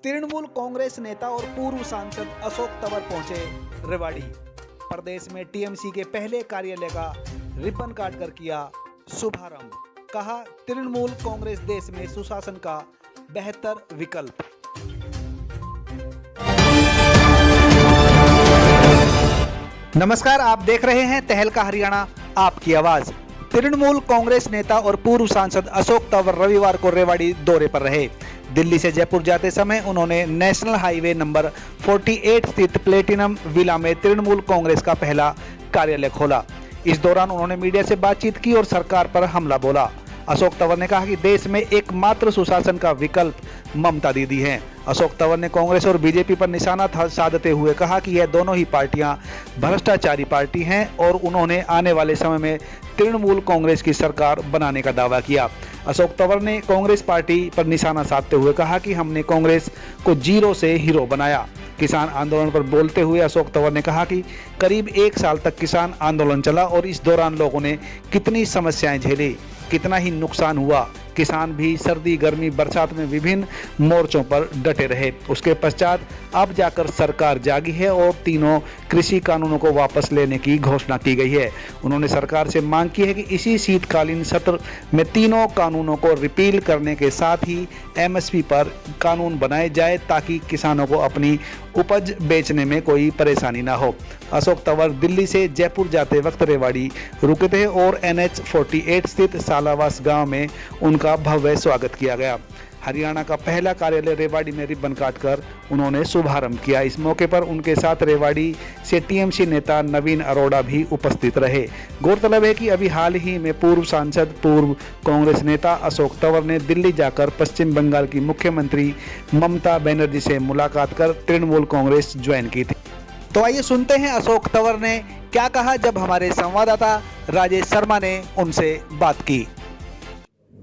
तृणमूल कांग्रेस नेता और पूर्व सांसद अशोक तंवर पहुंचे रेवाड़ी। प्रदेश में टीएमसी के पहले कार्यालय का रिबन काटकर किया शुभारंभ। कहा, तृणमूल कांग्रेस देश में सुशासन का बेहतर विकल्प। नमस्कार, आप देख रहे हैं तहलका हरियाणा, आपकी आवाज। तृणमूल कांग्रेस नेता और पूर्व सांसद अशोक तंवर रविवार को रेवाड़ी दौरे पर रहे। दिल्ली से जयपुर जाते समय उन्होंने नेशनल हाईवे नंबर 48 स्थित प्लेटिनम विला में तृणमूल कांग्रेस का पहला कार्यालय खोला। इस दौरान उन्होंने मीडिया से बातचीत की और सरकार पर हमला बोला। अशोक तंवर ने कहा कि देश में एकमात्र सुशासन का विकल्प ममता दीदी हैं। अशोक तंवर ने कांग्रेस और बीजेपी पर निशाना साधते हुए कहा कि यह दोनों ही पार्टियां भ्रष्टाचारी पार्टी हैं और उन्होंने आने वाले समय में तृणमूल कांग्रेस की सरकार बनाने का दावा किया। अशोक तंवर ने कांग्रेस पार्टी पर निशाना साधते हुए कहा कि हमने कांग्रेस को जीरो से हीरो बनाया। किसान आंदोलन पर बोलते हुए अशोक तंवर ने कहा कि करीब 1 साल तक किसान आंदोलन चला और इस दौरान लोगों ने कितनी समस्याएं झेली, कितना ही नुकसान हुआ। किसान भी सर्दी, गर्मी, बरसात में विभिन्न मोर्चों पर डटे रहे। उसके पश्चात अब जाकर सरकार जागी है और तीनों कृषि कानूनों को वापस लेने की घोषणा की गई है। उन्होंने सरकार से मांग की है कि इसी शीतकालीन सत्र में तीनों कानूनों को रिपील करने के साथ ही एमएसपी पर कानून बनाए जाए ताकि किसानों को अपनी उपज बेचने में कोई परेशानी ना हो। अशोक तंवर दिल्ली से जयपुर जाते वक्त रेवाड़ी रुके थे और NH 48 स्थित सालावास गांव में उनका भव्य स्वागत किया गया। हरियाणा का पहला कार्यालय रेवाड़ी में रिबन काटकर उन्होंने शुभारंभ किया। इस मौके पर उनके साथ रेवाड़ी से टीएमसी नेता नवीन अरोड़ा भी उपस्थित रहे। गौरतलब है कि अभी हाल ही में पूर्व सांसद, पूर्व कांग्रेस नेता अशोक तंवर ने दिल्ली जाकर पश्चिम बंगाल की मुख्यमंत्री ममता बनर्जी से मुलाकात कर तृणमूल कांग्रेस ज्वाइन की थी। तो आइए सुनते हैं अशोक तंवर ने क्या कहा जब हमारे संवाददाता राजेश शर्मा ने उनसे बात की।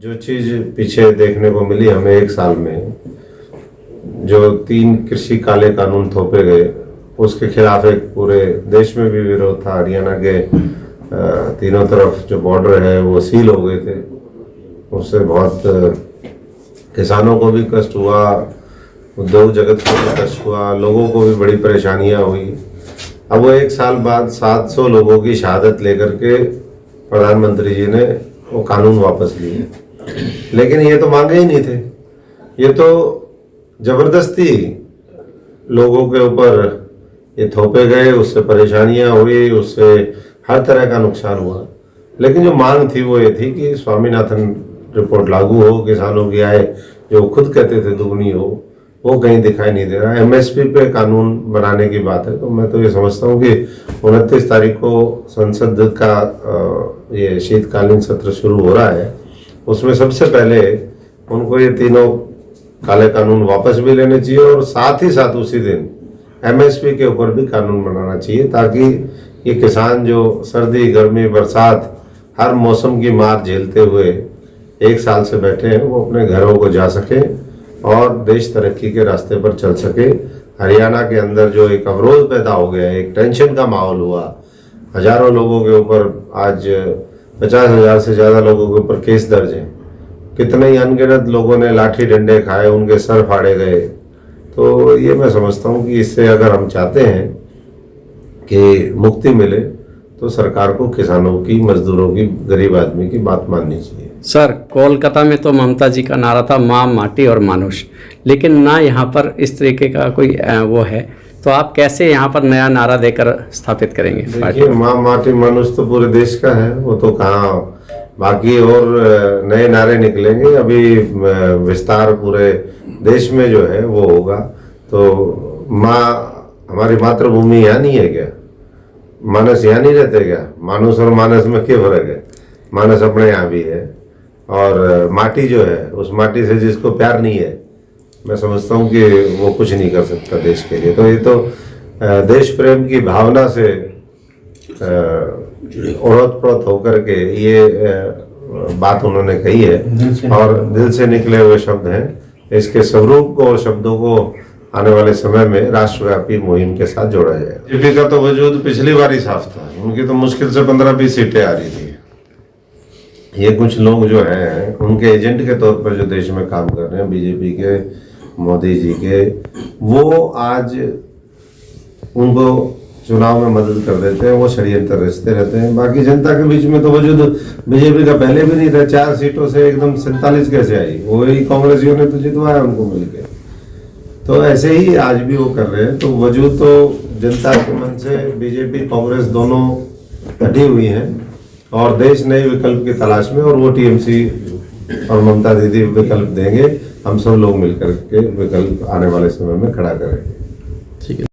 जो चीज पीछे देखने को मिली हमें 1 साल में, जो 3 कृषि काले कानून थोपे गए, उसके खिलाफ एक पूरे देश में भी विरोध था। हरियाणा के तीनों तरफ जो बॉर्डर है वो सील हो गए थे। उससे बहुत किसानों को भी कष्ट हुआ, उद्योग जगत को भी कष्ट हुआ, लोगों को भी बड़ी परेशानियां हुई। अब वो 1 साल बाद 700 लोगों की शहादत लेकर के प्रधानमंत्री जी ने वो कानून वापस लिए। लेकिन ये तो मांगे ही नहीं थे, ये तो जबरदस्ती लोगों के ऊपर ये थोपे गए। उससे परेशानियां हुई, उससे हर तरह का नुकसान हुआ। लेकिन जो मांग थी वो ये थी कि स्वामीनाथन रिपोर्ट लागू हो, किसानों की आय जो खुद कहते थे दुगनी हो, वो कहीं दिखाई नहीं दे रहा। एमएसपी पे कानून बनाने की बात है। तो मैं तो ये समझता हूँ कि 29 तारीख को संसद का ये शीतकालीन सत्र शुरू हो रहा है। उसमें सबसे पहले उनको ये तीनों काले कानून वापस भी लेने चाहिए और साथ ही साथ उसी दिन एमएसपी के ऊपर भी कानून बनाना चाहिए ताकि ये किसान जो सर्दी, गर्मी, बरसात हर मौसम की मार झेलते हुए 1 साल से बैठे हैं, वो अपने घरों को जा सके और देश तरक्की के रास्ते पर चल सके। हरियाणा के अंदर जो एक अवरोध पैदा हो गया, एक टेंशन का माहौल हुआ, हजारों लोगों के ऊपर, आज 50,000 से ज़्यादा लोगों के ऊपर केस दर्ज हैं। कितने ही अनगिनत लोगों ने लाठी डंडे खाए, उनके सर फाड़े गए। तो ये मैं समझता हूँ कि इससे अगर हम चाहते हैं कि मुक्ति मिले तो सरकार को किसानों की, मजदूरों की, गरीब आदमी की बात माननी चाहिए। सर, कोलकाता में तो ममता जी का नारा था माँ, माटी और मानुष, लेकिन ना यहाँ पर इस तरीके का कोई वो है। तो आप कैसे यहाँ पर नया नारा देकर स्थापित करेंगे? देखिए, माँ, माटी, मानुष तो पूरे देश का है, वो तो कहाँ, बाकी और नए नारे निकलेंगे। अभी विस्तार पूरे देश में जो है वो होगा। तो माँ, हमारी मातृभूमि यहाँ नहीं है क्या? मानस यहाँ नहीं रहते क्या? मानुष और मानस में क्या फर्क है? मानस अपने यहाँ भी है और माटी जो है, उस माटी से जिसको प्यार नहीं है, मैं समझता हूँ कि वो कुछ नहीं कर सकता देश के लिए। तो ये तो देश प्रेम की भावना से ओतप्रोत होकर के ये बात उन्होंने कही है और दिल से निकले हुए शब्द हैं। इसके स्वरूप को और शब्दों को आने वाले समय में राष्ट्रव्यापी मुहिम के साथ जोड़ा जाएगा। बीजेपी का तो वजूद पिछली बार ही साफ था, उनकी तो मुश्किल से 15-20 सीटें आ रही थी। ये कुछ लोग जो हैं उनके एजेंट के तौर पर जो देश में काम कर रहे हैं, बीजेपी के मोदी जी के, वो आज उनको चुनाव में मदद कर देते हैं, वो षड्यंत्र रचते रहते हैं। बाकी जनता के बीच में तो वजूद बीजेपी का पहले भी नहीं था। 4 सीटों से एकदम 47 कैसे आई? वही कांग्रेसियों ने तो जितवाया उनको मिलकर। तो ऐसे ही आज भी वो कर रहे हैं। तो वजूद तो जनता के मन से बीजेपी कांग्रेस दोनों हटी हुई हैं और देश नए विकल्प की तलाश में, और वो टीएमसी और ममता दीदी विकल्प देंगे। हम सब लोग मिलकर के विकल्प आने वाले समय में खड़ा करेंगे। ठीक है।